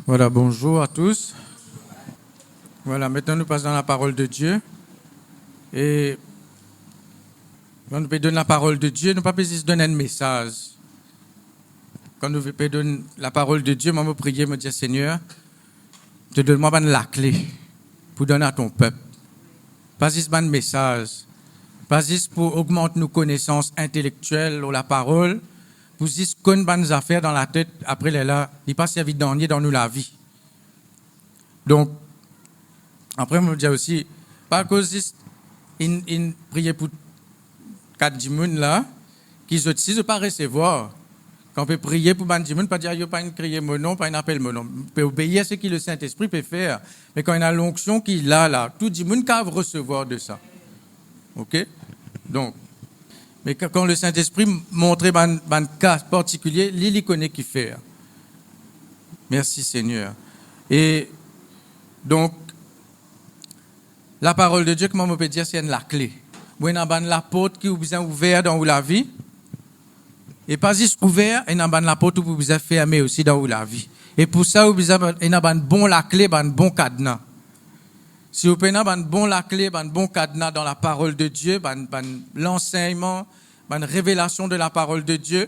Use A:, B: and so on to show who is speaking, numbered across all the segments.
A: Voilà, bonjour à tous. Voilà, maintenant nous passons dans la parole de Dieu. Et quand nous donner la parole de Dieu, nous ne pouvons pas juste donner un message. Quand nous donner la parole de Dieu, moi, je prie, me dire Seigneur, te donne-moi la clé pour donner à ton peuple. Pas juste un message, pas juste pour augmenter nos connaissances intellectuelles ou la parole, pour juste qu'on bonnes affaires dans la tête, après là, il passe servir dans nous la vie. Donc, après, je me dis aussi, par cause une prière pour 4 djimoun là, qui aussi ne pas recevoir. Quand on peut prier pour 4 djimoun, pas dire, il n'y a pas une crier mon nom, pas une appel mon nom. On peut obéir à ce que le Saint-Esprit peut faire. Mais quand il y a l'onction qu'il a là, tout djimoun peut recevoir de ça. OK? Donc, mais quand le Saint-Esprit montre un cas particulier, il connaît qui faire. Merci Seigneur. Et donc, la parole de Dieu, comment on peut dire, c'est la clé. Vous avez la porte qui vous a ouvert dans la vie. Et pas juste ouvert, et vous avez la porte qui vous a fermé aussi dans la vie. Et pour ça, vous avez bon la clé, un bon cadenas. Si vous avez bon la clé, un bon cadenas dans la parole de Dieu, l'enseignement, une révélation de la parole de Dieu,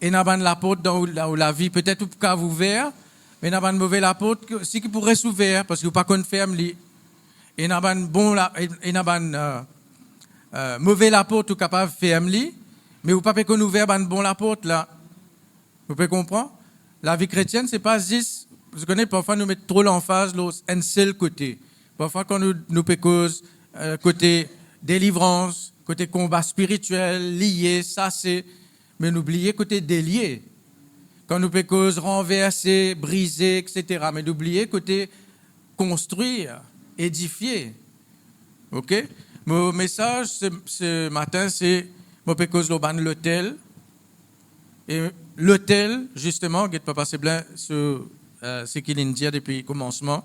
A: et vous avez la porte dans la vie, peut-être vous pouvez ouvert, mais vous avez mauvaise la porte, si qui pourrait s'ouvrir, parce que vous ne pouvez pas fermer. Et n'a pas bon mauvais la porte ou capable fermer, mais vous pas qu'on ouvert bon la porte là. Vous pouvez comprendre? La vie chrétienne c'est pas juste, vous connaissez parfois nous mettons trop l'emphase un seul côté. Parfois quand nous cause côté délivrance, côté combat spirituel, lié, ça c'est, mais n'oubliez côté délié. Quand nous cause renverser, briser, etc. Mais n'oubliez côté construire, édifier. OK? Mon message ce matin, c'est mon pécose l'hôtel. Et l'hôtel, justement, je ne pas passer bien sur ce qu'il dit depuis le commencement.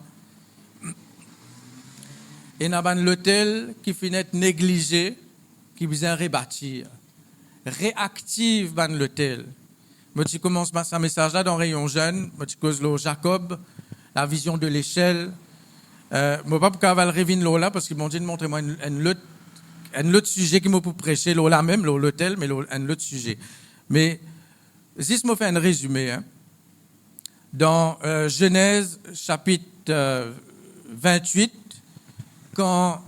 A: Et nous avons l'hôtel qui finit négligé, qui besoin rebâtir. Réactive l'hôtel. Je commence ce message-là dans Rayon Jeune. Je cause le Jacob, la vision de l'échelle. Je ne vais pas revenir là parce qu'ils m'ont dit de montrer moi un autre sujet qui m'a pour prêcher là même l'hôtel mais un autre sujet. Mais si je me fais un résumé hein, dans Genèse chapitre 28 quand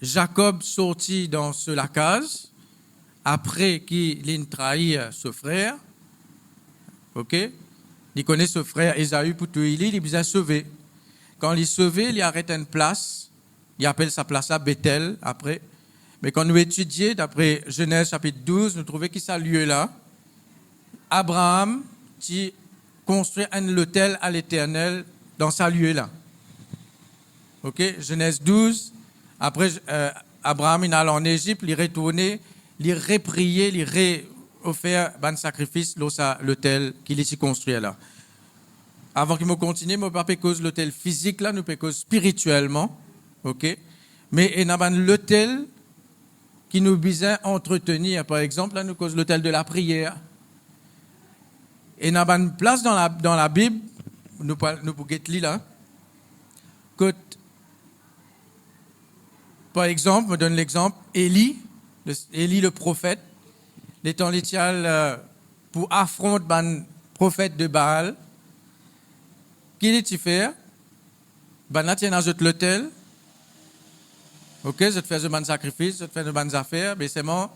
A: Jacob sortit dans la case après qu'il ait trahi son frère, OK, il connaît son frère Ésaü pour tout il besoin sauver. Quand il est sauvé, il arrête une place. Il appelle sa place à Bethel après. Mais quand nous étudions, d'après Genèse chapitre 12, nous trouvons que ce lieu-là, Abraham qui construit un hôtel à l'Éternel dans ce lieu-là. OK? Genèse 12. Après, Abraham il allé en Égypte, il est retourné, il est reprié, il est offert un sacrifice dans l'hôtel qu'il est construit là. Avant qu'il me continue, je ne peux pas cause l'hôtel physique, là, nous peut cause spirituellement. OK? Mais il y a l'hôtel qui nous besoin entretenir. Par exemple, là, nous cause l'hôtel de la prière. Et il y a une place dans la Bible, nous pouvons lire là, que, par exemple, je donne l'exemple, Élie le prophète, l'étant l'étial pour affronter un prophète de Baal. Qui est-il faire? Ben là, tu es dans l'hôtel. OK, je te fais un sacrifice, je te fais de bonnes affaires, mais c'est moi.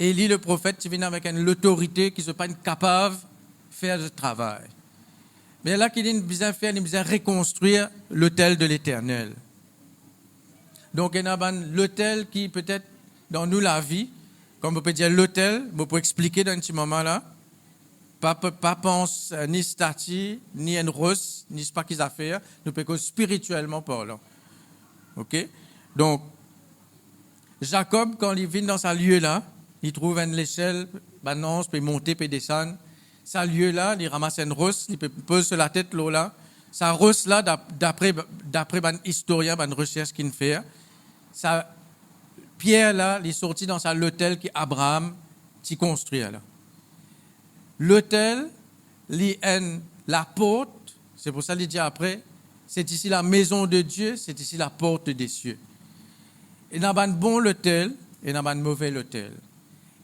A: Élie, le prophète, tu viens avec l'autorité qui ne soit pas capable de faire le travail. Mais là, qu'il a besoin de faire, il a besoin de reconstruire l'autel de l'Éternel. Donc, il y a l'autel qui peut-être dans nous la vie, comme on peut dire l'autel, on peut expliquer dans un petit moment là. Pas pense ni statue, ni une rose, ni pas qu'ils affaires, nous pouvons spirituellement parlant. OK? Donc, Jacob, quand il vient dans ce lieu-là, il trouve une échelle, balance, peut monter, peut descendre. Ce lieu-là, il ramasse une rose, il peut poser sur la tête là. Sa rose-là, d'après un historien, une recherche qu'il fait, sa pierre-là, il est sorti dans l'hôtel qu'Abraham construit là. L'hôtel, la porte C'est pour ça qu'il dit après, c'est ici la maison de Dieu, c'est ici la porte des cieux. Et dans un bon l'hôtel, et dans un mauvais l'hôtel.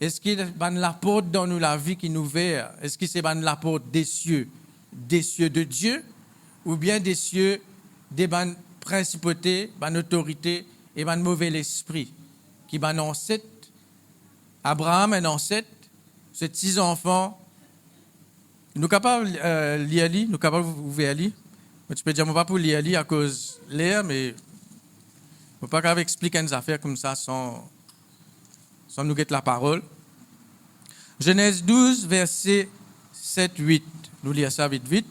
A: Est-ce qu'il y a la porte dans nous la vie qui nous ouvre? Est-ce que c'est la porte des cieux de Dieu, ou bien des cieux des principautés, des autorités et des mauvais esprits, qui sont ancêtre, Abraham un ancêtre, ses 6 enfants. Nous sommes capables de lire, nous sommes capables d'ouvrir lire. Tu peux dire, moi pas pour lire à cause de l'air, mais je ne peux pas expliquer une affaire comme ça sans nous guetter la parole. Genèse 12, verset 7-8. Nous lisons ça vite.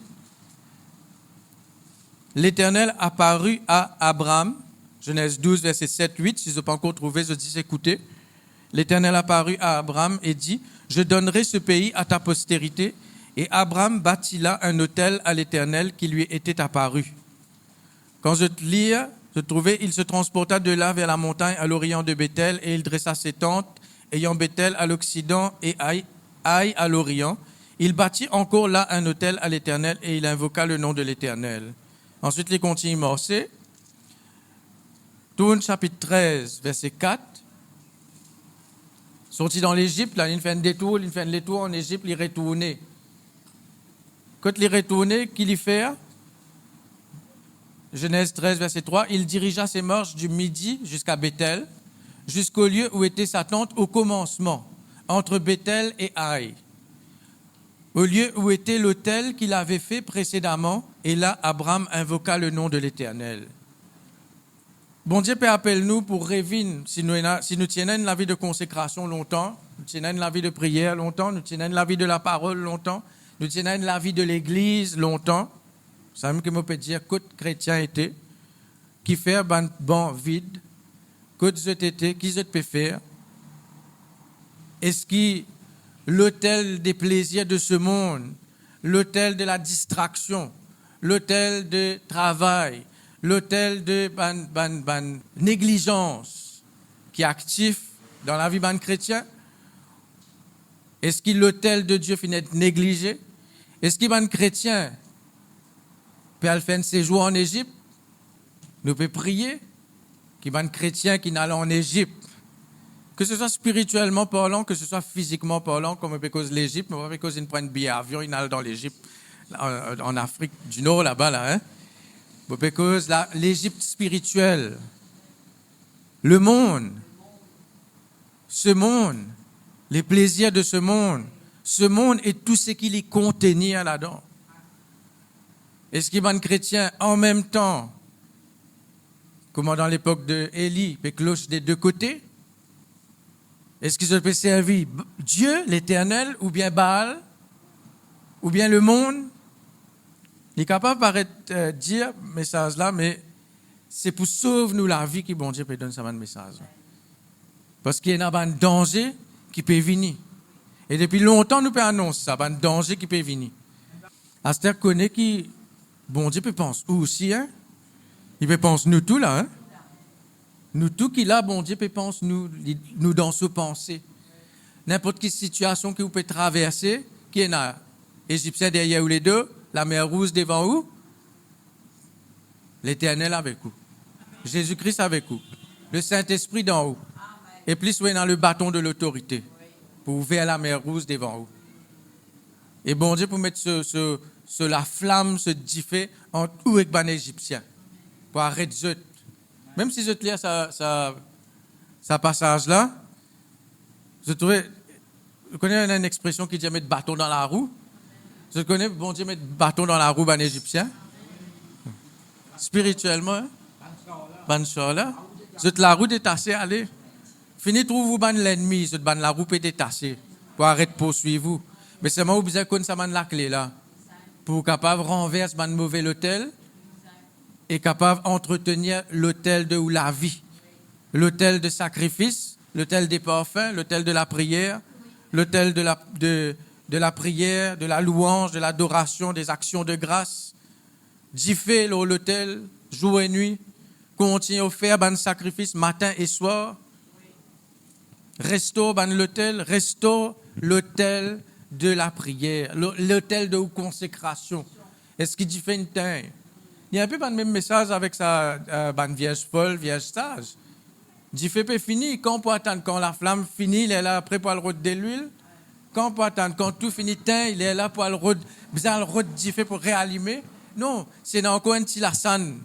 A: L'Éternel apparut à Abraham. Genèse 12, verset 7-8. Si je n'ai pas encore trouvé, je dis écoutez. L'Éternel apparut à Abraham et dit, je donnerai ce pays à ta postérité. Et Abraham bâtit là un autel à l'Éternel qui lui était apparu. Quand je lis, je trouvais, il se transporta de là vers la montagne à l'orient de Béthel et il dressa ses tentes, ayant Béthel à l'occident et Aï à l'orient. Il bâtit encore là un autel à l'Éternel et il invoqua le nom de l'Éternel. Ensuite, il continue morcer. Tourne chapitre 13, verset 4. Sorti dans l'Égypte, là, il fait un détour en Égypte, il est retourné. Quand il est retourné, qu'il y fait? Genèse 13, verset 3, il dirigea ses marches du midi jusqu'à Béthel, jusqu'au lieu où était sa tente au commencement, entre Béthel et Aï, au lieu où était l'autel qu'il avait fait précédemment, et là, Abraham invoqua le nom de l'Éternel. Bon Dieu peut appeler nous pour rêver, si nous tenons la vie de consécration longtemps, nous tenons la vie de prière longtemps, nous tenons la vie de la parole longtemps, nous tenons la vie de l'Église longtemps. C'est même que je peux dire que chrétien était, qui fait un banc vide, que vous été, qui vous peut faire. Est-ce que l'autel des plaisirs de ce monde, l'autel de la distraction, l'autel de travail, l'autel de négligence qui est actif dans la vie d'un chrétien, est-ce que l'autel de Dieu finit d'être négligé? Est-ce qu'il y a un chrétien peut faire un séjour en Égypte? Nous pouvons prier qu'il y a un chrétien qui n'allait en Égypte. Que ce soit spirituellement parlant, que ce soit physiquement parlant, comme on peut cause l'Égypte, mais on peut cause une prenne billet avion, il allait dans l'Égypte, en Afrique du Nord, là-bas, là, hein? On peut cause l'Égypte spirituelle. Le monde, ce monde, les plaisirs de ce monde et tout ce qu'il y contient là-dedans. Est-ce qu'il y a un chrétien en même temps, comme dans l'époque d'Élie, peut cloche des deux côtés? Est-ce qu'il se peut servir Dieu, l'Éternel, ou bien Baal, ou bien le monde? Il est capable de dire message là, mais c'est pour sauver nous la vie que bon Dieu peut donner ce message. Parce qu'il y a un danger qui peut venir. Et depuis longtemps, nous pouvons annoncer ça, un danger qui peut venir. Astère connaît qui, bon Dieu peut penser où aussi, hein? Il peut penser nous tous là, hein? Nous tous qui là, bon Dieu peut penser nous dans ce pensée. N'importe quelle situation que vous pouvez traverser, qui est là, Égyptien derrière ou les deux, la mer Rouge devant vous, l'Éternel avec vous. Jésus-Christ avec vous. Le Saint-Esprit dans vous. Et plus vous êtes dans le bâton de l'autorité pour ouvrir la mer Rouge devant vous. Et bon Dieu pour mettre la flamme, ce diffé entre vous et les Égyptiens. Pour arrêter zut. Même si je te lis ça passage là, je trouvais, vous connaissez une expression qui dit mettre bâton dans la roue. Je connais, bon Dieu, mettre bâton dans la roue d'un Égyptien. Spirituellement, hein? Banchola. C'est la roue détachée, allez. Fini, trouve-vous l'ennemi, c'est la roue détachée pour arrêter de poursuivre vous. Mais c'est moi où vous avez connu ça, la clé là. Pour capable renverser un mauvais l'autel et capable d'entretenir l'autel de la vie. L'autel de sacrifice, l'autel des parfums, l'autel de la prière, l'autel de la prière, de la louange, de l'adoration, des actions de grâce. Diffé l'autel, jour et nuit, continue à faire un sacrifice matin et soir. Restaure l'autel, restaure l'autel de la prière, l'autel de consécration. Est-ce qu'il dit fait une teint? Il y a un peu le même message avec sa vierge folle, vierge sage. Dit fait pas fini, quand on peut attendre, quand la flamme finit, il est là après pour le rôde de l'huile. Quand on peut attendre, quand tout finit teint, il est là pour le rôde, besoin le rôde dit fait pour réallumer. Non, c'est dans encore un petit lassane.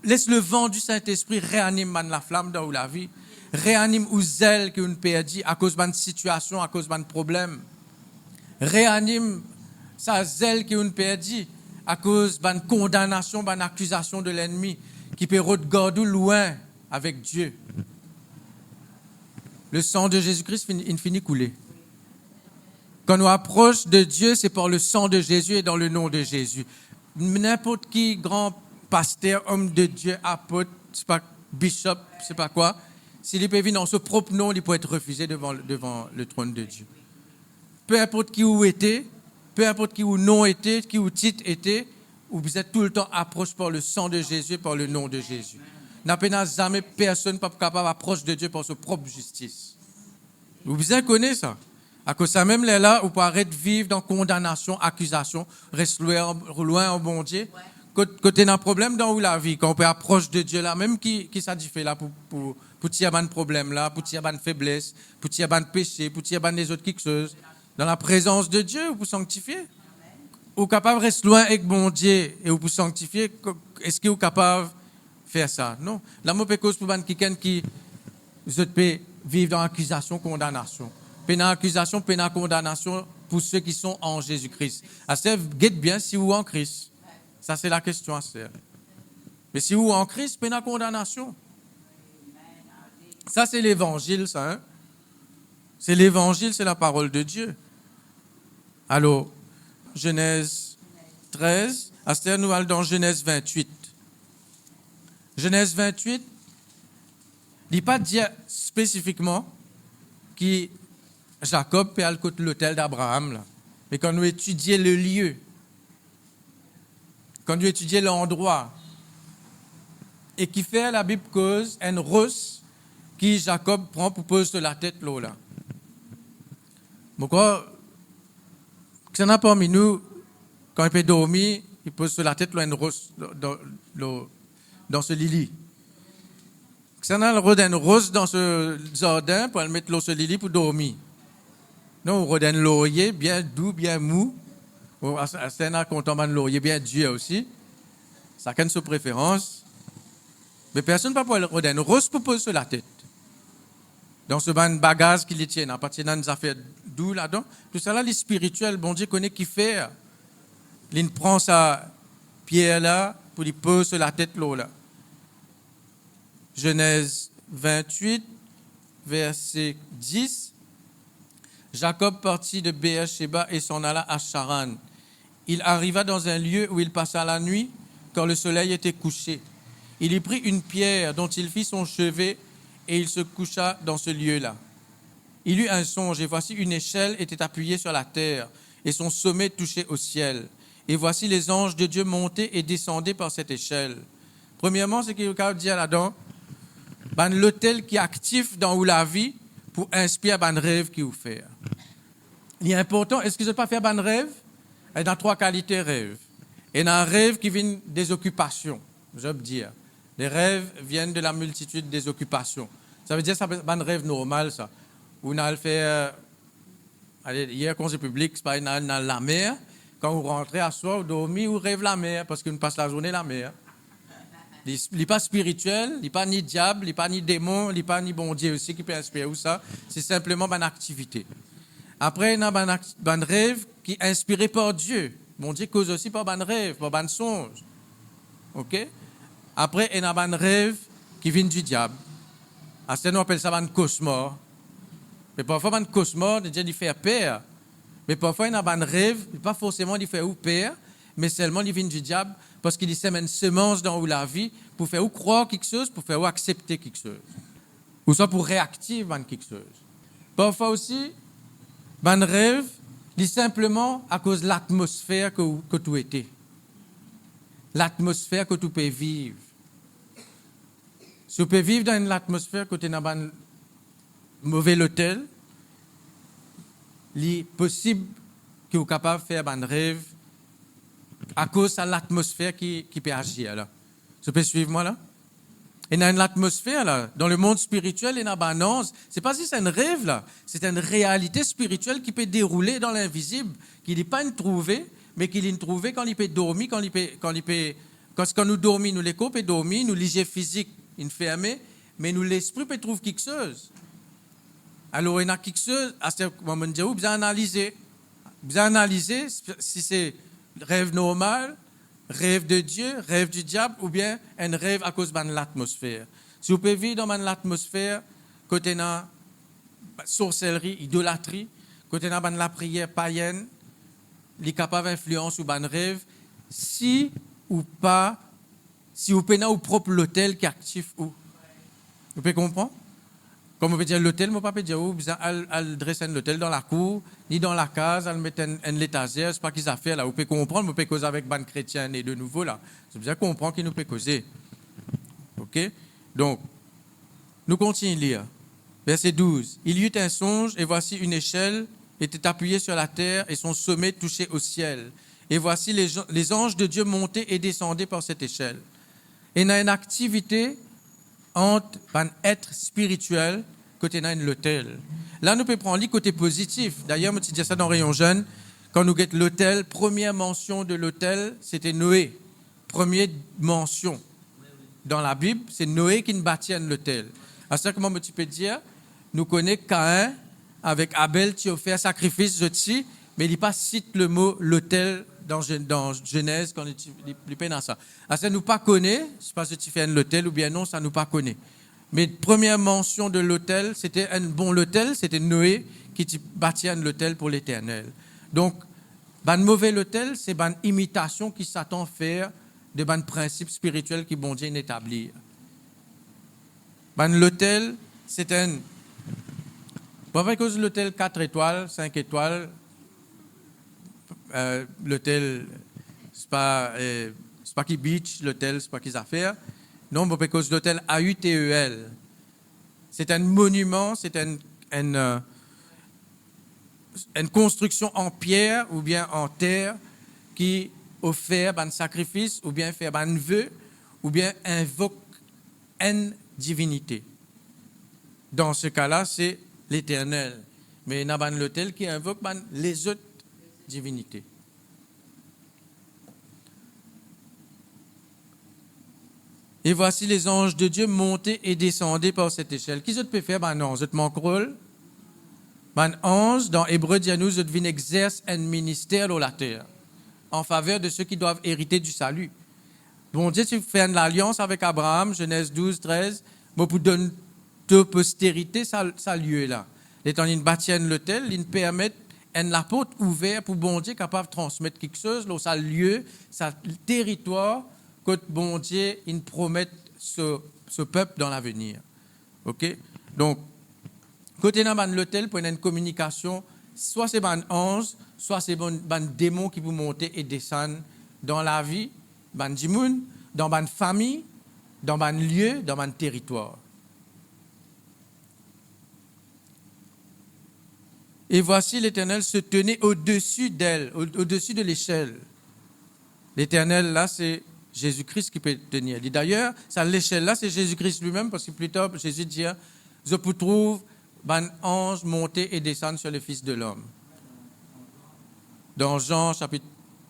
A: Laisse le vent du Saint-Esprit réanime la flamme dans la vie. Réanime ou zèle qu'on perdit à cause d'une situation, à cause d'un problème. Réanime sa zèle qu'on perdit à cause d'une condamnation, d'une accusation de l'ennemi qui peut regarder loin avec Dieu. Le sang de Jésus-Christ il finit couler. Quand on approche de Dieu, c'est par le sang de Jésus et dans le nom de Jésus. N'importe qui grand pasteur, homme de Dieu, apôtre, c'est pas bishop, c'est pas quoi, s'il peut venir dans ce propre nom, il peut être refusé devant le trône de Dieu. Peu importe qui vous était, peu importe qui vous nom était, qui vous titre était, vous êtes tout le temps approché par le sang de Jésus et par le nom de Jésus. N'a jamais personne pas capable d'approcher de Dieu par sa propre justice. Vous avez connu ça? À cause de ça même, là, vous pouvez arrêter de vivre dans condamnation, accusation, rester loin au bon Dieu. Quand on a un problème dans la vie, quand on peut approcher de Dieu là, même qui ça dit fait là pour tirer un problème là, pour tirer une faiblesse, pour tirer un péché, pour tirer des autres quelque chose, dans la présence de Dieu, vous pouvez sanctifier. Vous êtes capable de rester loin avec bon Dieu et vous pouvez sanctifier. Est-ce que vous êtes capable de faire ça? Non. L'amour peut cause pour quelqu'un qui peut vivre dans l'accusation, condamnation. Pénal accusation, pénal condamnation pour ceux qui sont en Jésus-Christ. Guette bien si vous êtes en Christ. Ça, c'est la question à faire. Mais si vous êtes en Christ, pénal condamnation. Ça, c'est l'évangile, ça. Hein? C'est l'évangile, c'est la parole de Dieu. Alors, Genèse 13, Astère nous allons dans Genèse 28. Genèse 28, il ne dit pas dire spécifiquement que Jacob peut aller côté l'autel d'Abraham, là. Mais quand nous étudions le lieu, quand nous étudions l'endroit, et qui fait la Bible cause une rose qui Jacob prend pour poser sur la tête l'eau là. Pourquoi qu'il y en a parmi nous, quand il peut dormir, il pose sur la tête une rose dans ce lit. Qu'il y en a le rôle d'une rose dans ce jardin pour mettre l'eau sur le lit pour dormir. Non, on rôle d'un laurier bien doux, bien mou. C'est un content d'un laurier bien dur aussi. Ça a sa préférence. Mais personne ne peut pas rôle d'une rose pour poser sur la tête. Dans ce bagage qui les tient, à partir d'une affaire doux là-dedans. Tout ça là, les spirituels, bon Dieu connaît qui fait. Il prend sa pierre là pour lui poser sur la tête l'eau là. Genèse 28, verset 10. Jacob partit de Beer-Sheba et s'en alla à Charan. Il arriva dans un lieu où il passa la nuit, quand le soleil était couché. Il y prit une pierre dont il fit son chevet et il se coucha dans ce lieu-là. Il eut un songe et voici une échelle était appuyée sur la terre et son sommet touchait au ciel. Et voici les anges de Dieu montaient et descendaient par cette échelle. Premièrement, ce qu'il veut dire là-dedans, l'hôtel qui est actif dans la vie pour inspirer un rêve qui vous fait. Il est important, est-ce que vous ne pas faire un rêve? Il y a trois qualités de rêve. Il y a un rêve qui vient des occupations, je veux dire. Les rêves viennent de la multitude des occupations. Ça veut dire que c'est un rêve normal, ça. On a fait, hier, conseil public, c'est pas dans la mer. Quand vous rentrez à soir, vous dormez, vous rêvez la mer, parce qu'on passe la journée la mer. Il n'est pas spirituel, il n'est pas ni diable, il n'est pas ni démon, il n'est pas ni bon Dieu aussi qui peut inspirer ou ça. C'est simplement une activité. Après, il y a un rêve qui est inspiré par Dieu. Bon Dieu cause aussi par un rêve, par un songe. OK? Après, il y a un rêve qui vient du diable. À ce qu'on appelle ça un cauchemar. Mais parfois, un cauchemar, déjà, il fait peur. Mais parfois, il y a un rêve, pas forcément il fait peur, mais seulement il vient du diable, parce qu'il sème une semence dans la vie pour faire ou croire quelque chose, pour faire ou accepter quelque chose. Ou soit pour réactiver quelque chose. Parfois aussi, un rêve, c'est simplement à cause de l'atmosphère que tu étais. L'atmosphère que tu peux vivre. Si tu peux vivre dans l'atmosphère que tu es dans un mauvais hôtel, il est possible que tu sois capable de faire un rêve à cause de l'atmosphère qui peut agir là. Vous pouvez suivre moi là? Et dans l'atmosphère là, dans le monde spirituel, il y a une annonce. C'est pas si c'est un rêve là, c'est une réalité spirituelle qui peut dérouler dans l'invisible, qui n'est pas une trouvée, mais qui est une trouvée quand il peut dormir, quand nous dormons, nous les corps peut dormir, nous l'hygiène physique, il fermé, mais nous l'esprit peut trouver quelque chose. Alors il y a quelque chose, à ce moment où vous analysez si c'est rêve normal, rêve de Dieu, rêve du diable, ou bien un rêve à cause de l'atmosphère. Si vous pouvez vivre dans l'atmosphère, côté de la sorcellerie, idolâtrie, côté de la prière païenne, les capables d'influence ou ban rêve, si ou pas, si vous pouvez ou propre l'hôtel qui est actif ou. Vous pouvez comprendre? Comme on peut dire l'hôtel, moi, pas peut dire où, elle dresse l'hôtel dans la cour, ni dans la case, elle met un l'étagère, c'est pas qu'ils a fait là. Vous pouvez comprendre, vous pouvez causer avec ban chrétien et de nouveau là. C'est bien comprendre qu'il nous peut causer. OK? Donc, nous continuons à lire. Verset 12. Il y eut un songe, et voici une échelle était appuyée sur la terre, et son sommet touchait au ciel. Et voici les anges de Dieu montaient et descendaient par cette échelle. Et il y a une activité entre un être spirituel côté de l'autel. Là, nous pouvons prendre le côté positif. D'ailleurs, je dis ça dans Rayon Jeune. Quand nous guettons l'autel, première mention de l'autel, c'était Noé. Première mention dans la Bible, c'est Noé qui nous bâtit l'autel. À ce moment, tu peux dire, nous connaissons Caïn avec Abel qui a fait un sacrifice, mais il n'y a pas cite le mot l'autel dans Genèse, quand il peine à ça. Ça nous pas connaît, c'est parce que tu fais un l'autel ou bien non, ça nous pas connaît. Mais première mention de l'autel, c'était un bon l'autel, c'était Noé qui bâtit un l'autel pour l'Éternel. Donc, ban mauvais l'autel, c'est ban imitation qui Satan fait de ban principes spirituels qui bon Dieu établir. Ban l'autel, c'est un. Bon, avec l'hôtel 4 étoiles, 5 étoiles. L'hôtel, c'est pas qui beach, l'hôtel, c'est pas qu'ils affaires. Non, parce que l'hôtel AUTEL, c'est un monument, c'est une construction en pierre ou bien en terre qui offre un sacrifice ou bien fait un vœu ou bien invoque une divinité. Dans ce cas-là, c'est l'Éternel. Mais il y a l'hôtel qui invoque les autres divinité. Et voici les anges de Dieu montaient et descendaient par cette échelle. Qui peut faire? Non, je te manque rôle. Ange, dans Hébreu, dit à nous, je devine exerce un ministère sur la terre en faveur de ceux qui doivent hériter du salut. Bon Dieu, tu fais une alliance avec Abraham, Genèse 12, 13, pour donner ta postérité, ça lieu là. L'étant une bâtienne l'hôtel, il permet la porte ouverte pour bon Dieu capable de transmettre quelque chose, là, ça lieu, ça territoire, que bon Dieu il promet ce peuple dans l'avenir. OK? Donc, côté de l'hôtel, pour une communication, soit c'est un ange, soit c'est un démon qui peut monter et descendre dans la vie, dans le monde, dans une famille, dans un lieu, dans un territoire. Et voici l'Éternel se tenait au-dessus d'elle, au-dessus de l'échelle. L'Éternel, là, c'est Jésus-Christ qui peut tenir. Et d'ailleurs, l'échelle là, c'est Jésus-Christ lui-même, parce que plus tard, Jésus dit, je peux trouver un ange monter et descendre sur le Fils de l'homme. Dans Jean, chapitre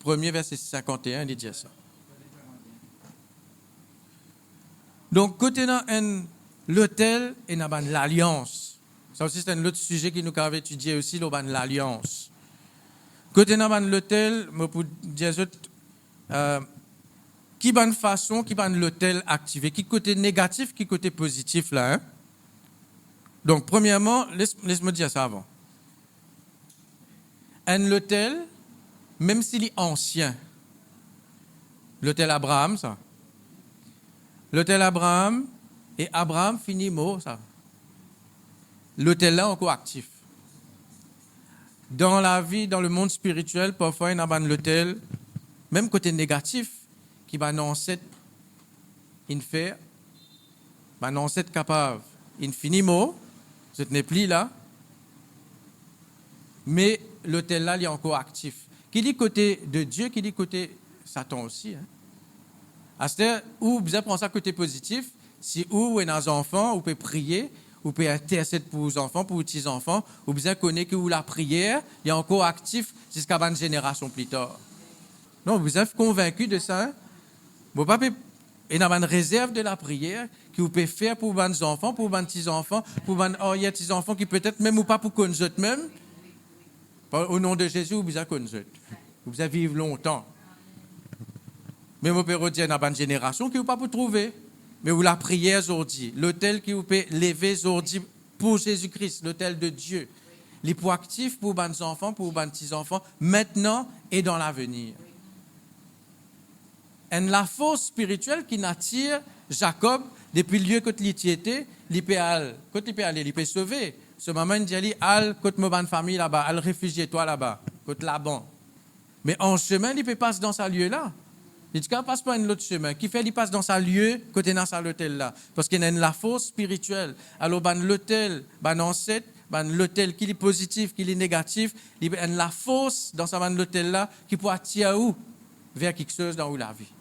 A: 1er, verset 51, il dit ça. Donc, côté dans l'autel, il y a l'alliance. Ça aussi, c'est un autre sujet qui nous avait étudié aussi, l'alliance. Côté dans l'hôtel, je peux dire qui bonne façon, qui bonne l'hôtel activé, qui côté négatif, qui côté positif là. Hein? Donc, premièrement, laisse-moi dire ça avant. Un hôtel, même s'il est ancien, l'hôtel Abraham, ça. L'hôtel Abraham, et Abraham finit mot, ça. L'hôtel là encore actif. Dans la vie, dans le monde spirituel, parfois il y a l'hôtel, même côté négatif, qui va dans cette fait, dans cette capable, infiniment, ce n'est plus là, mais l'hôtel là il est encore actif. Qui dit côté de Dieu, qui dit côté Satan aussi. Hein. À ce moment où vous prendre ça côté positif, si vous êtes un enfant, vous pouvez prier, vous pouvez intercéder pour vos enfants, pour vos petits-enfants, vous connaissez que la prière est encore active jusqu'à une génération plus tard. Non, vous êtes convaincu de ça. Hein? Vous pouvez et dans une réserve de la prière que vous pouvez faire pour vos enfants, pour vos petits-enfants, pour vos petits-enfants qui peut-être même ou pas pour connaître même. Au nom de Jésus, vous avez connaître. Vous allez vivre longtemps. Mais vous pouvez dire dans une génération qui vous pas pour trouver. Mais vous la prière aujourd'hui, l'autel qui vous peut lever aujourd'hui pour Jésus-Christ, l'autel de Dieu. Les points actifs pour vos enfants, pour vos petits-enfants, maintenant et dans l'avenir. Et la force spirituelle qui attire Jacob depuis le lieu que il était, il peut aller, il peut sauver. Ce moment, il dit, al, côté ma famille là-bas, al, réfugie-toi là-bas, côté Laban. Mais en chemin, il peut passer dans ce lieu-là. Il dit, passe pas un autre chemin. Qui fait, il passe dans ce lieu, côté dans cet hôtel-là. Parce qu'il y a la force spirituelle. Alors, l'hôtel, ancêtre, l'hôtel qui est positif, qui est négatif, il y a la force dans ce hôtel-là qui peut attirer où vers quelque chose dans la vie.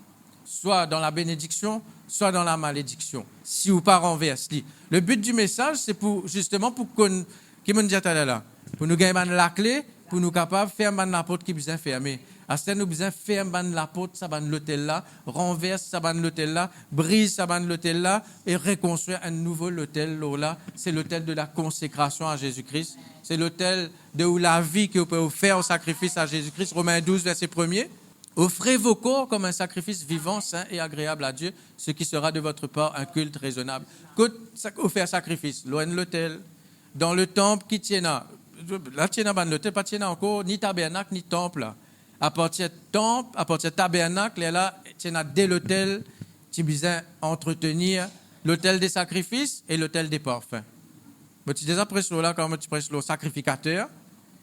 A: Soit dans la bénédiction, soit dans la malédiction, si ou pas renverse. Le but du message, c'est justement pour qu'on, qui me dit là, pour nous gagner la clé, pour nous capables de faire la porte qui besoin fermer. À ce nous besoin faire la porte, ça va l'hôtel là, renverse ça va l'hôtel là, brise ça va l'hôtel là, et reconstruire un nouveau hôtel là. C'est l'hôtel de la consécration à Jésus-Christ. C'est l'hôtel de où la vie que vous pouvez faire au sacrifice à Jésus-Christ. Romains 12, verset 1er. Offrez vos corps comme un sacrifice vivant, saint et agréable à Dieu, ce qui sera de votre part un culte raisonnable. Offrir sacrifice, loin de l'autel, dans le temple qui tient là. Là, tient dans l'autel, pas tient encore ni tabernacle ni temple. Là. À partir de temple, à partir de tabernacle, là, tient dès l'autel, tu besoin entretenir l'autel des sacrifices et l'autel des parfums. Mais tu déjà prêches là, quand tu prêches le sacrificateur,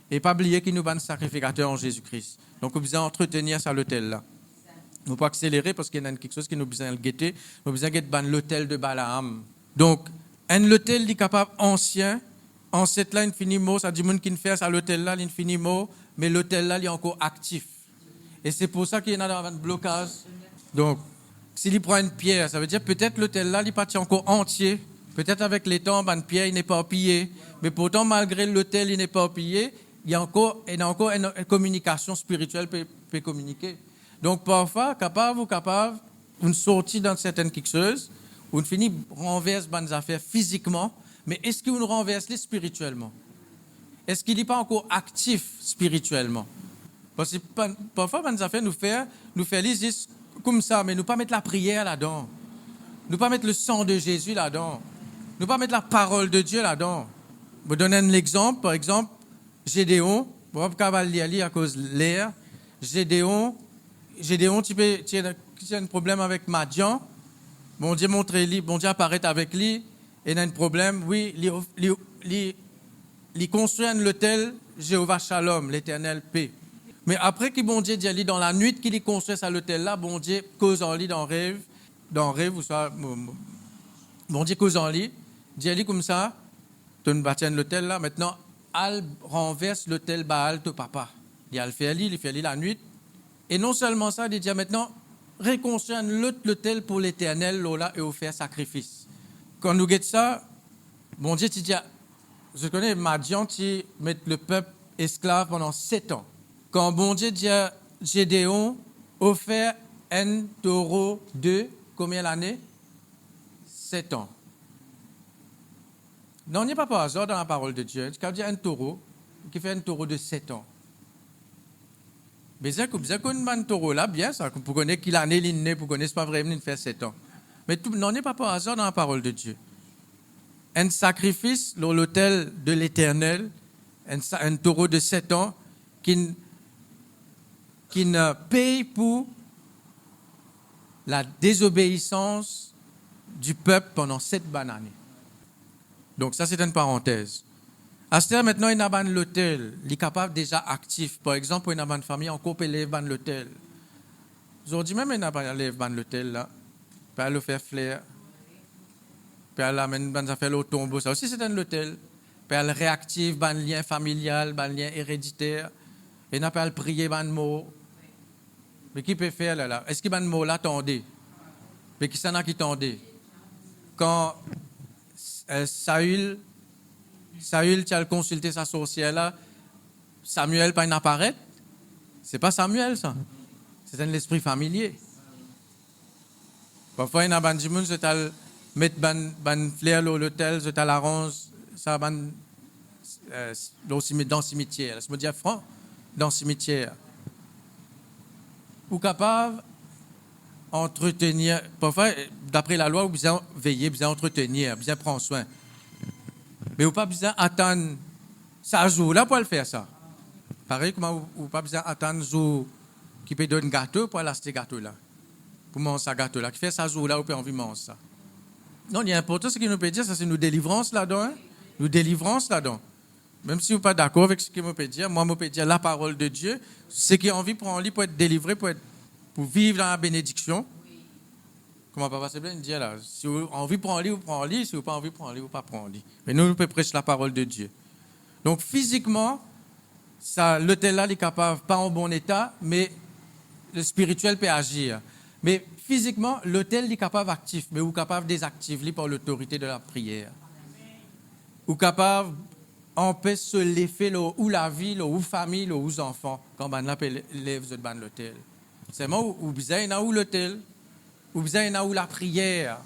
A: et pas oublier qu'il nous bat un sacrificateur en Jésus-Christ. Donc, on a besoin d'entretenir ça l'autel-là. On ne peut pas accélérer parce qu'il y a quelque chose qui nous besoin de guetter. On a besoin de guetter l'autel de Balaam. Donc, un hôtel est capable ancien. En cette là, infini mot, ça dit monde qui ne fait ça l'hôtel là, l'infini mot, mais l'hôtel là, il est encore actif. Et c'est pour ça qu'il y en a dans un blocage. Donc, s'il prend une pierre, ça veut dire peut-être l'hôtel là, il n'est pas encore entier. Peut-être avec les temps, une pierre, il n'est pas pillé. Mais pourtant, malgré l'hôtel, il n'est pas pillé. Il y a encore une communication spirituelle peut communiquer. Donc, parfois, capable, une sortie dans certaines quelque chose, où on finit renverse bonnes affaires physiquement, mais est-ce qu'on renverse les spirituellement? Est-ce qu'il n'est pas encore actif spirituellement? Parce que parfois, bonnes affaires nous fait les comme ça, mais nous pas mettre la prière là-dedans. Nous pas mettre le sang de Jésus là-dedans. Nous pas mettre la parole de Dieu là-dedans. Je vous donne un exemple, par exemple, Gédéon, bon, cavalier à cause de l'air. Gédéon, tu as un problème avec Madian. Bon Dieu montre lui, bon Dieu apparaît avec lui. Et il a un problème, oui, il construit un hôtel Jéhovah Shalom, l'éternel paix. Mais après que bon Dieu dit dans la nuit qu'il construit ça l'hôtel là, bon Dieu cause en lui dans rêve, ou soit bon Dieu cause en lui, dit comme ça, tu ne bâtis l'hôtel là, maintenant al renverse l'hôtel Baal de papa. Il fait lui la nuit. Et non seulement ça, il dit maintenant, reconstruire l'hôtel pour l'éternel, là, et offrir sacrifice. Quand nous guettons ça, bon Dieu, tu dis, je connais Madian, tu mets le peuple esclave pendant 7 ans. Quand bon Dieu dit à Gédéon, offert un taureau de combien l'année? 7 ans. Non, il n'y a pas par hasard dans la parole de Dieu. Quand il y a un taureau, qui fait un taureau de 7 ans. Mais c'est qu'on a un taureau là, bien ça, pour connaître qu'il a né, il né, pour connaître pas vraiment, il fait 7 ans. Mais tout, non, il n'y a pas par hasard dans la parole de Dieu. Un sacrifice dans l'autel de l'Éternel, un taureau de 7 ans, qui ne paye pour la désobéissance du peuple pendant 7 bonnes années. Donc, ça, c'est une parenthèse. À ce moment, maintenant, il y a l'hôtel. Il est capable déjà actif. Par exemple, il y a une famille, encore peut élève l'hôtel. Aujourd'hui, même, il y a pas élève l'hôtel, là. Puis, elle le faire flair. Puis, elle amène des affaires au tombeau. Ça aussi, c'est un hôtel. Puis, elle réactive un lien familial, un lien héréditaire. Et n'a pas à prier un mot. Mais qui peut faire là? Est-ce qu'il y a un mot là, tendez? Mais qui s'en a qui tendez? Quand Saül, tu as consulté sa sorcière là, Samuel pas apparaître? C'est pas Samuel ça. C'est un esprit familier. Parfois, il y a des gens qui mettent des fleurs dans l'hôtel, ils l'arrangent, ça va dans le cimetière. Je me dis, franc, dans le cimetière. Ou capable d'entretenir, parfois, d'après la loi, vous besoin veiller, besoin entretenir, besoin prendre soin. Mais vous pas besoin attendre ça jour là pour le faire ça. Pareil, comment vous pas besoin attendre jour qui peut donner un gâteau pour aller acheter gâteau là. Pour manger ce gâteau là, qui fait ça jour là, vous pouvez envie de manger ça. Non, il y a important ce qu'il nous peut dire, ça c'est nous délivrance là-dedans. Hein? Nous délivrance là-dedans. Même si vous n'êtes pas d'accord avec ce qu'il me peut dire, moi, je peux dire la parole de Dieu. Ce qui a envie pour en lit, pour être délivré, pour vivre dans la bénédiction. Comment Papa Seblen dit là? Si vous avez envie pour en lit, vous prenez en lit. Si vous n'avez pas envie pour en lit, vous ne pas prendre en lit. Mais nous pouvons prêcher la parole de Dieu. Donc, physiquement, l'hôtel là, il est capable, pas en bon état, mais le spirituel peut agir. Mais physiquement, l'hôtel est capable actif, mais vous êtes capable désactiver par l'autorité de la prière. Vous êtes capable d'empêcher l'effet ou la vie, ou la famille, ou les enfants, quand on lève l'hôtel. C'est moi, vous besoin où l'hôtel, vous besoin où la prière,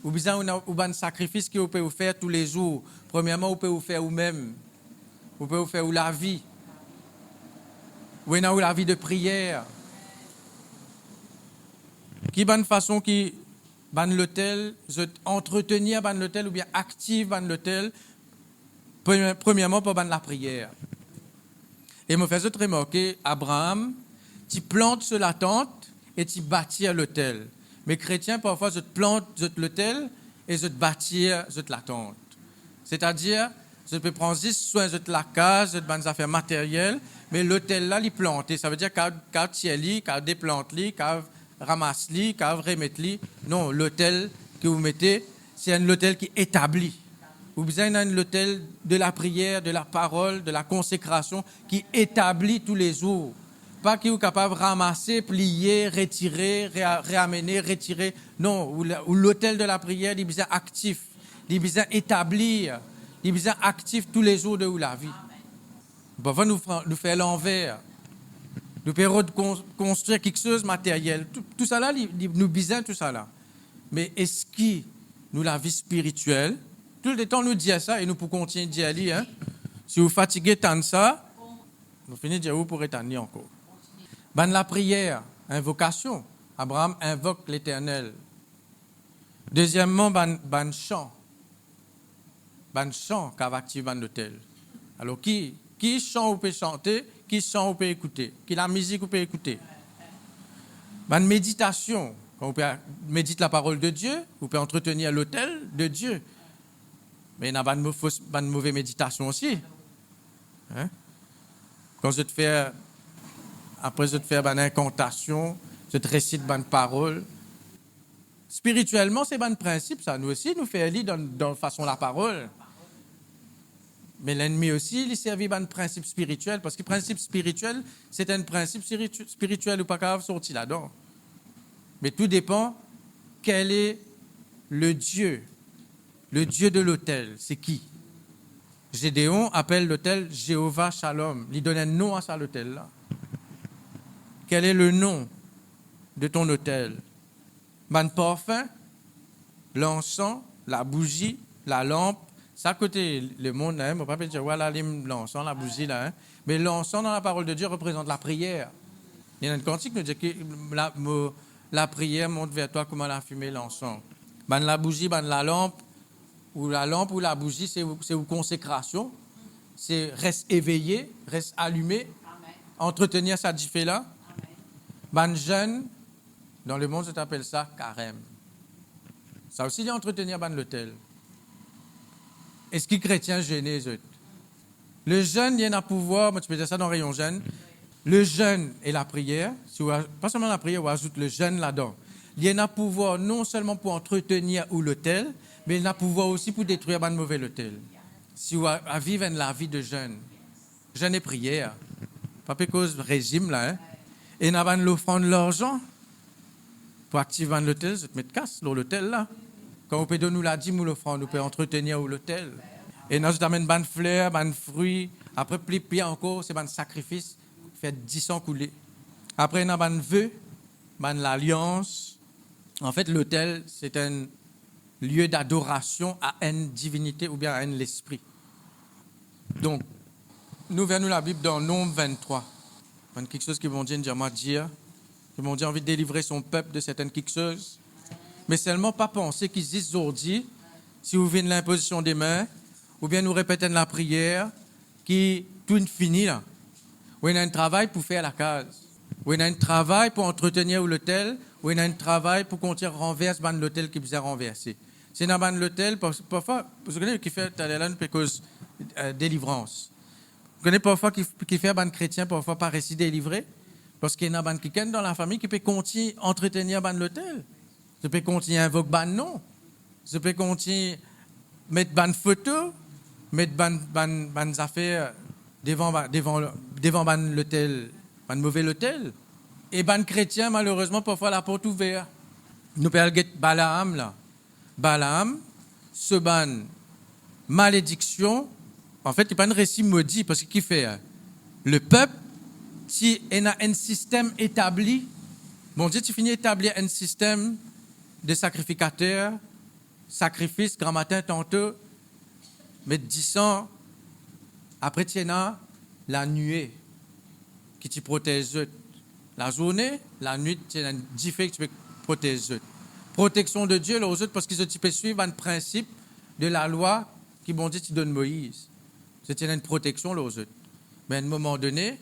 A: vous besoin où un sacrifice que vous pouvez faire tous les jours. Premièrement, vous pouvez vous faire vous-même, vous pouvez vous faire la vie, où la vie de prière. Qui est une façon qui ban l'hôtel, entretenir ban l'hôtel ou bien active ban l'hôtel, premièrement pour ban la prière. Et me faisait remarquer, Abraham, tu plantes sur la tente et tu bâtis l'hôtel. Mais chrétiens, parfois, je plante l'hôtel et je bâtir la tente. C'est-à-dire, je peux prendre juste soin de la case, de bonnes affaires matérielles, mais l'hôtel là, il est planté. Ça veut dire qu'il y a des plantes, qu'il ramasse-li, qu'il remettre-li. Non, l'hôtel que vous mettez, c'est un hôtel qui est établi. Vous avez besoin d'un hôtel de la prière, de la parole, de la consécration qui établit tous les jours. Pas qui est capable de ramasser, plier, retirer, réamener, retirer. Non, ou l'hôtel de la prière, il est besoin actif. Il est besoin établir. Il est besoin actif tous les jours de la vie. Parfois, nous faire l'envers. Nous pouvons construire quelque chose de matériel. Tout ça là, nous besoin tout ça là. Mais est-ce que nous, la vie spirituelle, tout le temps nous dit ça et nous pouvons continuer de dire, hein? Si vous fatiguez tant de ça, vous finissez de dire vous pourrez t'en encore. Ben la prière, invocation. Abraham invoque l'Éternel. Deuxièmement, ben chant. Ben chant qui active ben l'hôtel. Alors qui chante ou peut chanter, qui chante ou peut écouter, qui la musique ou peut écouter. Ben méditation. Quand vous pouvez méditer la parole de Dieu, vous pouvez entretenir l'autel de Dieu. Mais il y a pas de mauvaise méditation aussi. Hein? Quand je te fais, après je te fais une incantation, je te récite une parole. Spirituellement, c'est un principe, ça. Nous aussi, nous faisons lire dans façon la parole. Mais l'ennemi aussi, il servait un principe spirituel, parce que le principe spirituel, c'est un principe spirituel ou pas capable de sortir là-dedans. Mais tout dépend quel est le Dieu de l'autel. C'est qui? Gédéon appelle l'autel Jéhovah Shalom. Il donne un nom à ça, l'autel-là. Quel est le nom de ton autel? Ben parfum, l'encens, la bougie, la lampe. Ça, côté le monde, on ne peut pas dire, voilà, l'encens, la bougie, là. Hein? Mais l'encens, dans la parole de Dieu, représente la prière. Il y a un cantique qui nous dit que la prière monte vers toi comme la fumée, l'encens. Ben la bougie, ben la lampe ou la bougie, c'est une consécration. C'est reste éveillé, reste allumé, amen. Entretenir sa là. Ben jeûne, dans le monde, je t'appelle ça carême. Ça aussi, il y a entretenir ben l'autel. Est-ce que les chrétiens jeûnent? Le jeûne, il y a un pouvoir, tu peux dire ça dans le rayon jeûne. Le jeûne et la prière, pas seulement la prière, on ajoute le jeûne là-dedans. Il y a un pouvoir non seulement pour entretenir l'autel, mais il y a un pouvoir aussi pour détruire un mauvais autel. Si on vivre la vie de jeûne et prière, pas cause régime là, hein? Et nous avons l'offrande de l'argent pour activer l'hôtel, je te mets de casse dans l'hôtel là. Quand vous pouvez nous l'a dit, nous l'offrande, nous pouvons entretenir l'hôtel. Et nous amène des fleurs, des fruits. Après, plus encore, c'est un sacrifice, fait 10 ans couler. Après, nous avons des vœux, l'alliance. En fait, l'hôtel, c'est un lieu d'adoration à une divinité ou bien à un l'esprit. Donc, nous verrons la Bible dans Nombre 23. C'est quelque chose qui vont dire, que mon Dieu a envie de délivrer son peuple de certaines quelque chose. Mais seulement pas penser qu'ils disent aujourd'hui, si vous venez de l'imposition des mains, ou bien nous répétons la prière, qui tout est fini là. Ou il y a un travail pour faire la case. Ou il y a un travail pour entretenir l'hôtel, ou il y a un travail pour qu'on renverse l'hôtel qui vous a renversé. C'est dans l'hôtel, parfois, vous connaissez qui fait une cause délivrance. Vous connaissez parfois qui fait un chrétien, parfois pas récit délivré, parce qu'il y a un quelqu'un dans la famille qui peut continuer à entretenir l'hôtel. Je peux continuer à invoquer ban nom. Je peux continuer à mettre ban photo, mettre ban affaires devant l'hôtel, ban mauvais hôtel. Et ban chrétien, malheureusement, parfois la porte ouverte. Nous pouvons Balaam là. Balaam, ce ban malédiction, en fait, il n'y a pas un récit maudit, parce qu'il fait le peuple, si il a un système établi, bon Dieu, tu finis d'établir un système de sacrificateurs, sacrifices, grand matin, tantôt, mais 10 ans, après tu as la nuée qui te protège. La journée, la nuit, tu as un différent que tu peux protéger. Protection de Dieu, aux autres, parce qu'ils te suivre un principe de la loi qui, bon Dieu, tu donnes Moïse. C'est une protection, aux autres. Mais à un moment donné,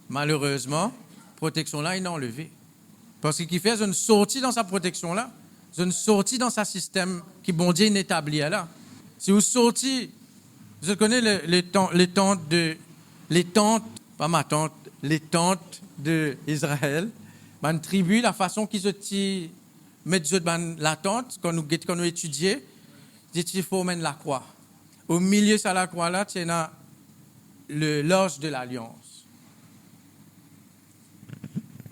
A: malheureusement, protection là, il est enlevé. Parce qu'il fait une sortie dans sa protection là, une sortie dans sa système qui, bon Dieu, est établi là. Si vous sortez, je connais les tentes, pas ma tante, les tentes d'Israël, ma tribu, la façon qu'ils se mettent la tente, quand nous étudions, il faut mettre la croix. Au milieu de la croix là, tu as le loge de l'alliance.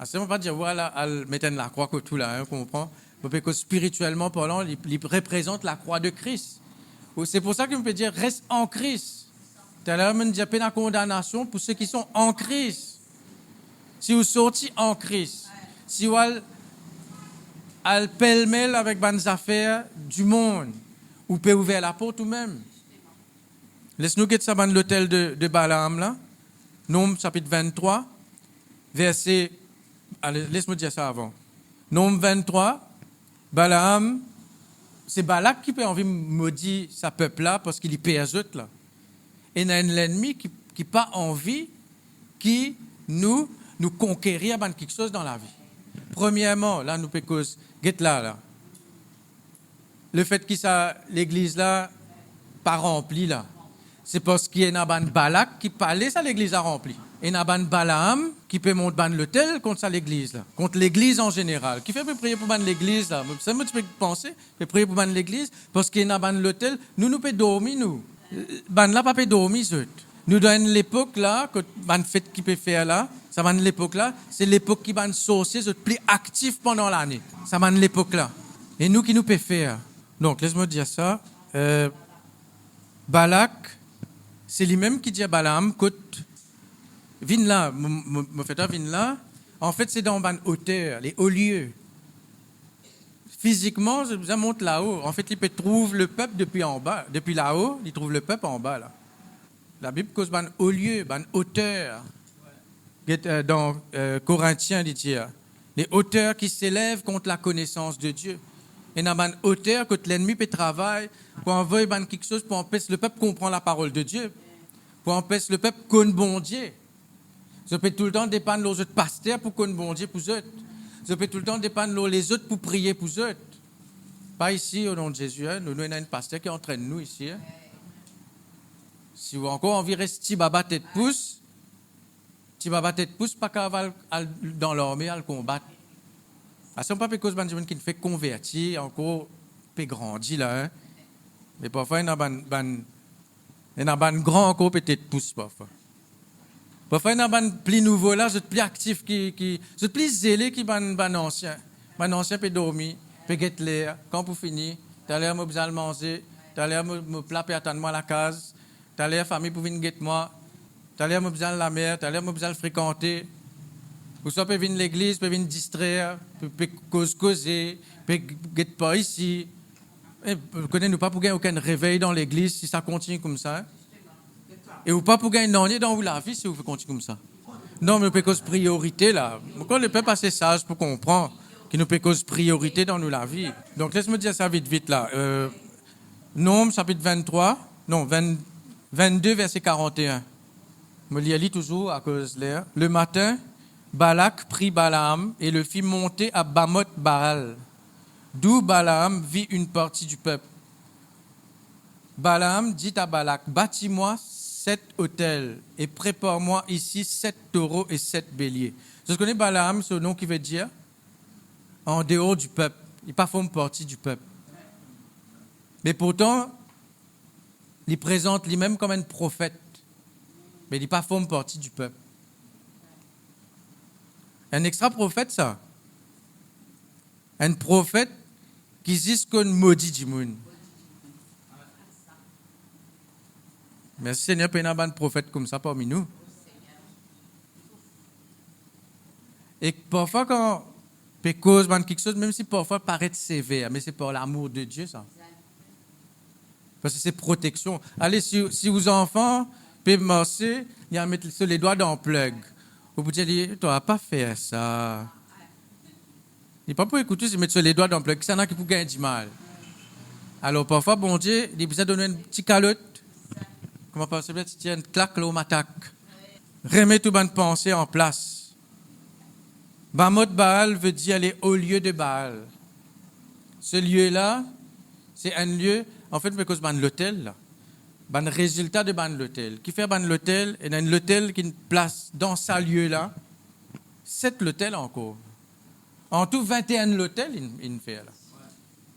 A: C'est pas dire voilà, elle mettait la croix que tout là, on comprend. Parce que spirituellement parlant, il représente la croix de Christ. C'est pour ça que je peux dire reste en Christ. Tu as l'air de dire pas la condamnation pour ceux qui sont en Christ. Si vous sortez en Christ, si vous allez pêle-mêle avec les affaires du monde, vous pouvez ouvrir la porte ou même. Laisse-nous quitter ça dans l'hôtel de Balaam là. Nombre chapitre 23, verset. Allez, laisse-moi dire ça avant. Nombre 23, Balaam, c'est Balak qui peut envie de maudire sa peuple là parce qu'il y persécute là. Et il y a un ennemi qui n'a pas envie qui nous conquérir quelque chose dans la vie. Premièrement, là, nous peut cause, get là. Le fait que l'église là pas remplie là, c'est parce qu'il y a un Balak qui parlait ça l'église a rempli. Et il y a un Balaam qui peut monter l'hôtel contre ça l'église là, contre l'église en général. Qui fait prier pour l'église là. Ça me fait penser, peut prier pour l'église parce qu'il y a l'hôtel, nous peut dormir nous. Là pas peut dormir nous dans l'époque là que fête qui peut faire là, ça va l'époque là, c'est l'époque qui va sorcier plus actif pendant l'année. Ça va l'époque là. Et nous qui nous peut faire. Donc laisse-moi dire ça. Balak, c'est lui-même qui dit à Balaam, écoute, viens là, me fais viens là. En fait, c'est dans une hauteur, les hauts lieux. Physiquement, ça monte là-haut. En fait, il peut trouver le peuple depuis en bas. Depuis là-haut, il trouve le peuple en bas là. La Bible cause une haut lieu, une hauteur. Dans Corinthiens, il dit, les hauteurs qui s'élèvent contre la connaissance de Dieu. Et dans une hauteur que l'ennemi peut travailler pour envoyer quelque chose pour empêcher le peuple comprendre la parole de Dieu, pour empêcher le peuple connaître bon Dieu. Je peux tout le temps dépendre des autres pasteurs pour connaître bon Dieu pour eux. Je peux tout le temps dépendre les autres pour prier pour eux. Pas ici au nom de Jésus. Nous avons un pasteur qui entraîne nous ici. Si vous avez encore envie de rester baba tête pouce, pas qu'à dans l'armée à le combattre. Parce que ce n'est pas cause de gens qui ne fait convertir, encore peut grandir là. Mais parfois, il y a un grand encore peut-être pouce parfois. Parfois, il y a des plus nouveaux là, c'est plus actifs, c'est plus zélés qui sont anciens. Les anciens peuvent dormir, peuvent get l'air. Quand vous finissez, tu as l'air de besoin de manger, tu as l'air de plat et attendre moi à la case, tu as l'air de famille pour venir get moi, tu as l'air de besoin de la mer, tu as l'air de besoin de fréquenter. Ou soit peut venir à l'église, peut venir distraire, peut causer, peut get pas ici. Vous connaissez pas pour gagner aucun réveil dans l'église si ça continue comme ça. Et vous pas pour gagner non dans la vie si vous continuez comme ça. Non, mais peut cause priorité là. Pourquoi le peuple assez sage pour comprendre qu'il nous peut cause priorité dans nous la vie. Donc laisse-moi dire ça vite là. Nombre chapitre 23, non 22 verset 41. Je me lis toujours à cause de l'air. Le matin, Balak prit Balaam et le fit monter à Bamoth Baal, d'où Balaam vit une partie du peuple. Balaam dit à Balak, bâtis-moi 7 autels et prépare-moi ici 7 taureaux et 7 béliers. Vous connaissez Balaam, ce nom qui veut dire en dehors du peuple. Il n'est pas forme partie du peuple. Mais pourtant, il présente lui-même comme un prophète. Mais il n'est pas forme partie du peuple. Un extra-prophète, ça. Un prophète qui dit qu'on maudit du monde. Merci Seigneur, pour un prophète comme ça parmi nous. Et parfois, quand on cause quelque chose, même si parfois paraît sévère, mais c'est par l'amour de Dieu, ça. Parce que c'est protection. Allez, si vos enfants peuvent marcher, il y a mettre les doigts dans le plug. Vous pouvez dire, tu n'as pas fait ça. Il n'est pas pour écouter, c'est mettre les doigts dans le plug. C'est un qui peut gagner du mal. Alors parfois, bon Dieu, il besoin de donner une petite calotte. Comment passer bien, tu tiens une claque là, on m'attaque. Remets toute bonne pensée en place. Bamoth Baal veut dire aller au lieu de Baal. Ce lieu-là, c'est un lieu, en fait, parce que c'est l'hôtel, là. Le résultat de l'hôtel. Qui fait l'hôtel, et un hôtel qui place dans ce lieu-là, 7 l'hôtel encore. En tout, 21 l'hôtel, il fait là.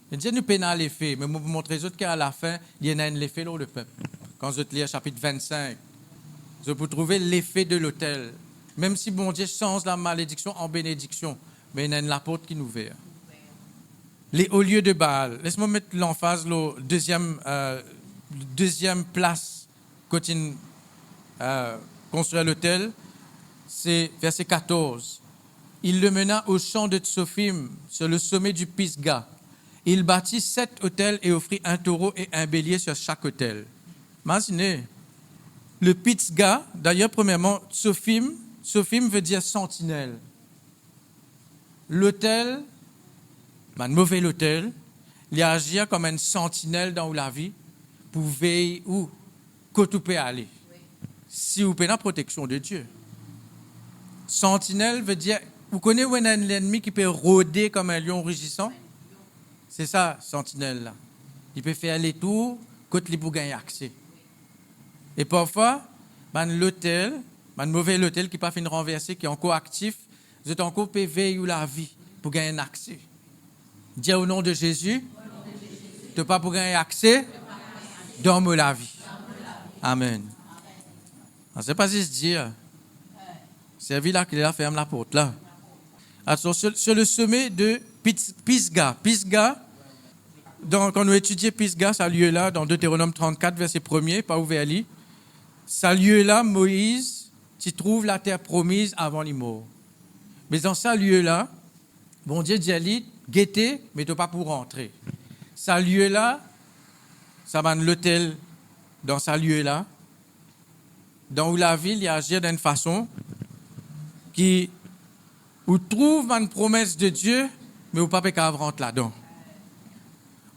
A: Il dit, nous pénal l'effet, mais je vous montrer les autres qu'à la fin, il y a un effet dans le peuple. Quand je lis chapitre 25, je peux trouver l'effet de l'autel. Même si bon Dieu change la malédiction en bénédiction, mais il y a une apôtre qui nous verra. Les hauts lieux de Baal. Laisse-moi mettre l'emphase, la deuxième place quand il construit l'autel, c'est verset 14. Il le mena au champ de Tsophim, sur le sommet du Pisga. Il bâtit 7 autels et offrit un taureau et un bélier sur chaque autel. Imaginez, le Pisga, d'ailleurs, premièrement, Tsophim veut dire sentinelle. L'autel, un mauvais autel, il agit comme une sentinelle dans la vie pour veiller où tu peux aller. Si vous avez la protection de Dieu. Sentinelle veut dire, vous connaissez où un ennemi qui peut rôder comme un lion rugissant? C'est ça, sentinelle là. Il peut faire les tours, côté il peut gagner accès. Et parfois, l'hôtel, mauvais hôtel qui n'a pas fini de renverser, qui est encore actif, vous êtes encore veiller ou la vie pour gagner un accès. Dis au nom de Jésus, tu n'as pas pour gagner accès, donne-moi la vie. Amen. Je ne sais pas si je dis, c'est la là qui ferme la porte là. Alors, sur le sommet de Pisga. Pisga, quand nous étudions Pisga, ce lieu-là, dans Deutéronome 34, verset 1er, pas ouvert li. Ce lieu-là, Moïse, tu trouves la terre promise avant les morts. Mais dans ce lieu-là, bon Dieu dit à lui, guettez, mais tu n'as pas pour rentrer. Ce lieu-là, ça va l'hôtel dans ce lieu-là, dans la ville, il agit d'une façon qui où trouve une promesse de Dieu, mais où pas pécave rentre là-dedans.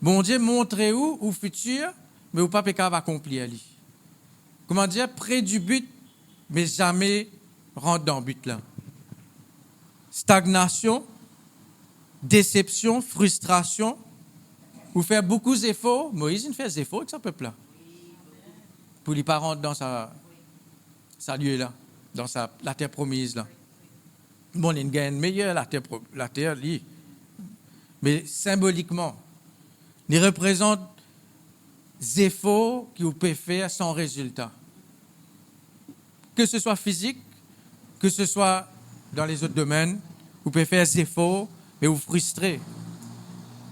A: Bon Dieu montre où, au futur, mais où pas pécave accomplir. Comment dire, près du but, mais jamais rentre dans le but là. Stagnation, déception, frustration, ou faire beaucoup d'efforts. Moïse, il fait des efforts avec ce peuple-là. Pour ne pas rentrer dans sa lieu-là, dans la terre promise là. Bon, il gagne meilleur la terre, lui. Mais symboliquement, il représente des efforts qu'il peut faire sans résultat. Que ce soit physique, Que ce soit dans les autres domaines, vous pouvez faire des efforts, mais vous frustrez.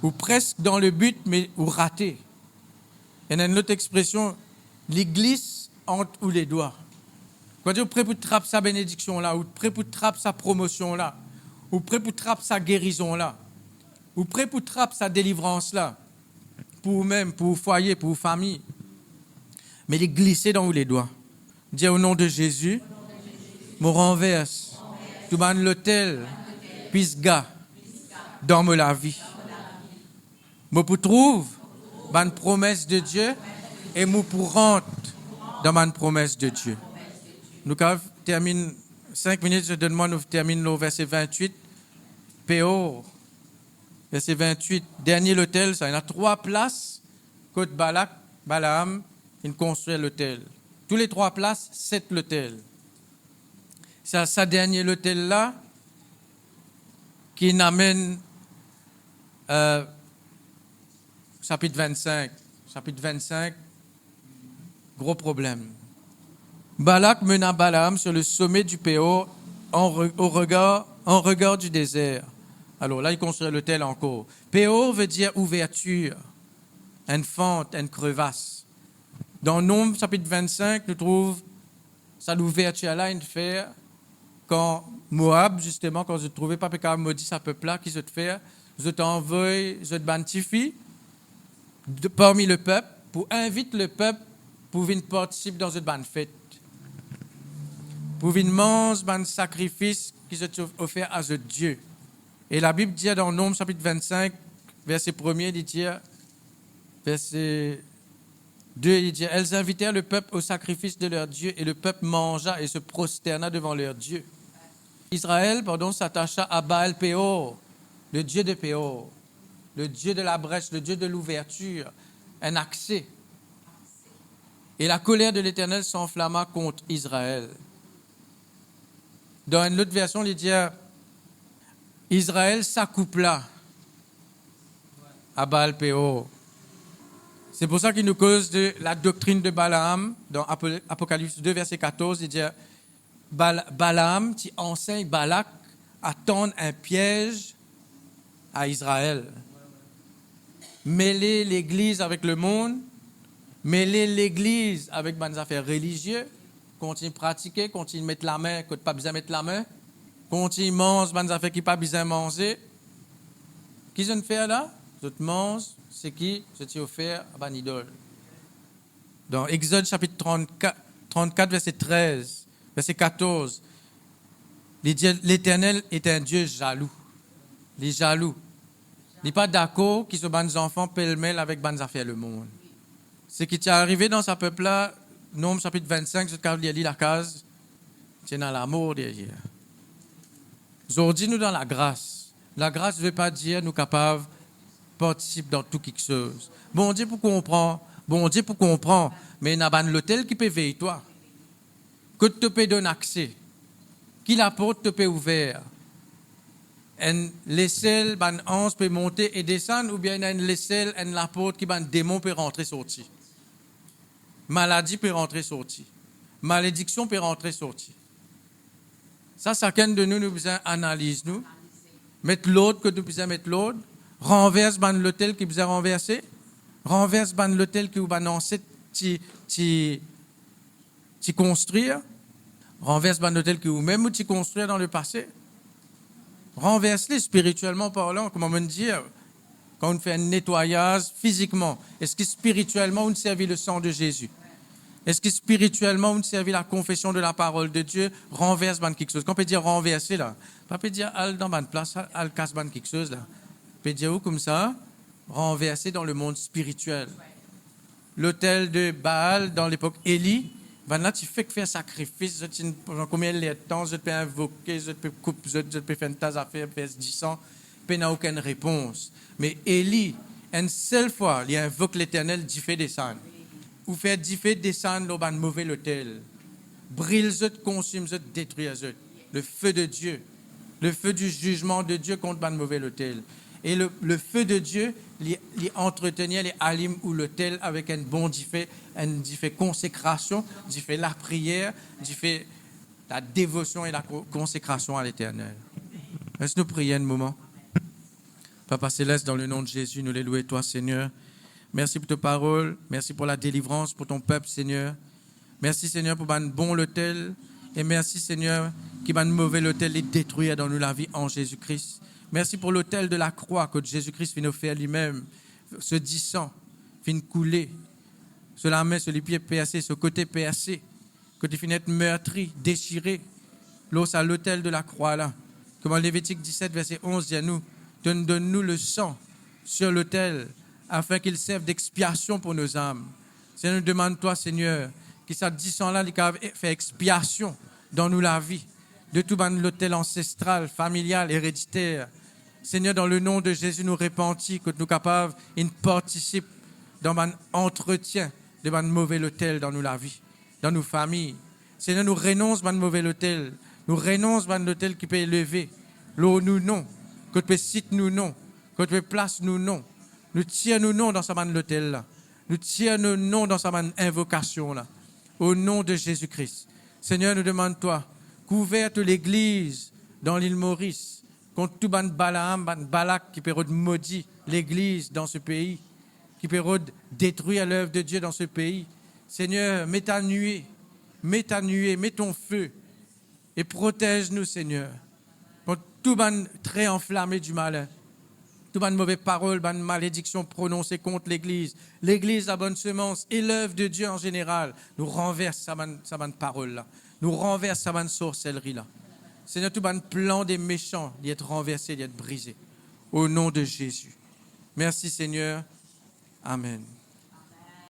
A: Ou presque dans le but, mais vous ratez. Il y a une autre expression, l'église entre ou les doigts. Quand vous prêt pour trapper sa bénédiction là, ou prêt pour trapper sa promotion là, ou prêt pour trapper sa guérison là, ou prêt pour trapper sa délivrance là, pour vous-même, pour vos foyers, pour vos familles. Mais les glisser dans les doigts. Dire au nom de Jésus, me renverse, tout ban l'hôtel, pisga, dorme la vie. Me pour trouve, ban promesse de Dieu, et me pour rentre dans ma promesse de Dieu. Nous terminons 5 minutes, je demande, nous terminons le verset 28. Péor, verset 28, dernier l'autel, ça, il y a 3 places, côte Balak, Balaam, il construit l'autel. Tous les 3 places, 7 l'autel. C'est à sa dernier l'autel là qui n'amène chapitre 25. Chapitre 25, gros problème. Balak mena Balaam sur le sommet du Péor en regard du désert. Alors là, il construit l'autel encore. Péor veut dire ouverture, une fente, une crevasse. Dans Nombre, chapitre 25, nous trouvons ça l'ouverture là, une faire quand Moab, justement, quand je trouvais pas pécable maudit sa peuple-là, qui se te fait, je t'envoie, je te bantifie parmi le peuple pour inviter le peuple pour venir participer dans une bonne fête. Pour venir manger un sacrifice qui se offert à ce Dieu. Et la Bible dit dans Nombre chapitre 25, verset 1er, il dit, verset 2, il dit, elles invitèrent le peuple au sacrifice de leur Dieu et le peuple mangea et se prosterna devant leur Dieu. Israël, s'attacha à Baal Péor, le Dieu de Péor, le Dieu de la brèche, le Dieu de l'ouverture, un accès. Et la colère de l'Éternel s'enflamma contre Israël. Dans une autre version, il dit Israël s'accoupla à Baal Péor. C'est pour ça qu'il nous cause de la doctrine de Balaam. Dans Apocalypse 2, verset 14, il dit Balaam qui enseigne Balak à tendre un piège à Israël. Mêler l'Église avec le monde, mêler l'Église avec des affaires religieuses, continue de pratiquer, continue de mettre la main, quand pas besoin de mettre la main, continue de manger des affaires qui pas besoin de manger. Qu'est-ce qu'on fait là? Je te mange, c'est qui? Je t'ai offert à une idole. Dans Exode chapitre 34, verset 13, verset 14, l'Éternel est un Dieu jaloux. Il est jaloux. Il n'est pas d'accord qu'ils soient des enfants pêle-mêle avec des affaires le monde. Ce qui est arrivé dans ce peuple-là, Nombre chapitre 25, je lis la case, c'est dans l'amour derrière. Aujourd'hui, nous dans la grâce. La grâce ne veut pas dire nous capables de participer dans tout quelque chose. Bon Dieu pour comprendre, mais il y a un l'hôtel qui peut veiller toi. Que tu peux donner accès. Qui la porte te peut ouvert. Un l'aisselle, un ange peut monter et descendre, ou bien une l'aisselle, la porte qui un démon peut rentrer sortir. Maladie peut rentrer sortir. Malédiction peut rentrer sortir. Ça, chacun de nous besoin analyse nous. Mettre l'autre que nous besoin mettre l'autre. Renverse l'hôtel qui besoin renverser. Renverse l'hôtel qui vous annoncé tu construire. Renverse l'hôtel qui vous même tu construire dans le passé. Renverse-les spirituellement parlant, comment on dit, quand on fait un nettoyage physiquement. Est-ce que spirituellement on servit le sang de Jésus? Est-ce que spirituellement on servit la confession de la parole de Dieu? Renverse quelque chose. Quand on peut dire renverser là, on peut dire al dans une place, al casse quelque chose là. On peut dire où comme ça? Renverser dans le monde spirituel. L'autel de Baal dans l'époque Élie, ben là, tu fais que faire sacrifice, pendant combien de temps, je peux invoquer, je peux couper, je peux faire une tasse à faire, faire 10 ans, puis n'a aucune réponse. Mais Élie, une seule fois, il invoque l'Éternel, d'y fait descendre. Ou faire d'y fait descendre dans un mauvais l'autel. Brille, je consume, je détruis, je. Le feu de Dieu, le feu du jugement de Dieu contre un mauvais l'autel. Et le feu de Dieu, il entretenir les alim ou l'autel avec un bon fait consécration, fait la prière, fait la dévotion et la consécration à l'Éternel. Laisse-nous prier un moment. Papa Céleste, dans le nom de Jésus, nous les louons, toi, Seigneur. Merci pour ta parole. Merci pour la délivrance pour ton peuple, Seigneur. Merci, Seigneur, pour un bon l'autel. Et merci, Seigneur, qui va nous mauvais l'autel et détruire dans nous la vie en Jésus-Christ. Merci pour l'autel de la croix que Jésus-Christ vient nous faire lui-même. Ce 10 sang vient couler. Sur la main, sur les pieds percés, sur le côté percé. Côté finette meurtri, déchiré. L'os à l'autel de la croix là. Comme en Lévitique 17, verset 11, dit à nous, donne-nous le sang sur l'autel afin qu'il serve d'expiation pour nos âmes. Seigneur, nous demande-toi, Seigneur, que ça 10 sang-là, il fait expiation dans nous la vie, de tout l'autel ancestral, familial, héréditaire. Seigneur, dans le nom de Jésus, nous repentis que nous sommes capables, ils participent dans un entretien de un mauvais autel dans nous la vie, dans nos familles. Seigneur, nous renonçons à un mauvais autel. Nous renonçons à un autel qui peut élever. L'eau nous non, que tu peux citer nous non, que tu peux place nous non. Nous tirons nous non dans ce autel là. Nous tirons nous non dans cette invocation là. Au nom de Jésus-Christ. Seigneur, nous demandons-toi, couverte l'Église dans l'île Maurice, contre tout ban Balaam, ban Balak qui peut maudire l'Église dans ce pays, qui peut détruire l'œuvre de Dieu dans ce pays. Seigneur, mets ta nuée, mets ton feu et protège-nous, Seigneur, contre tout ban très enflammé du malin. Tout ban mauvaise parole, ban malédiction prononcée contre l'Église. L'Église, la bonne semence et l'œuvre de Dieu en général. Nous renverse sa bonne parole-là. Nous renverse sa bonne sorcellerie-là. Seigneur, tout ban plan des méchants d'y être renversé, d'y être brisé. Au nom de Jésus. Merci Seigneur. Amen.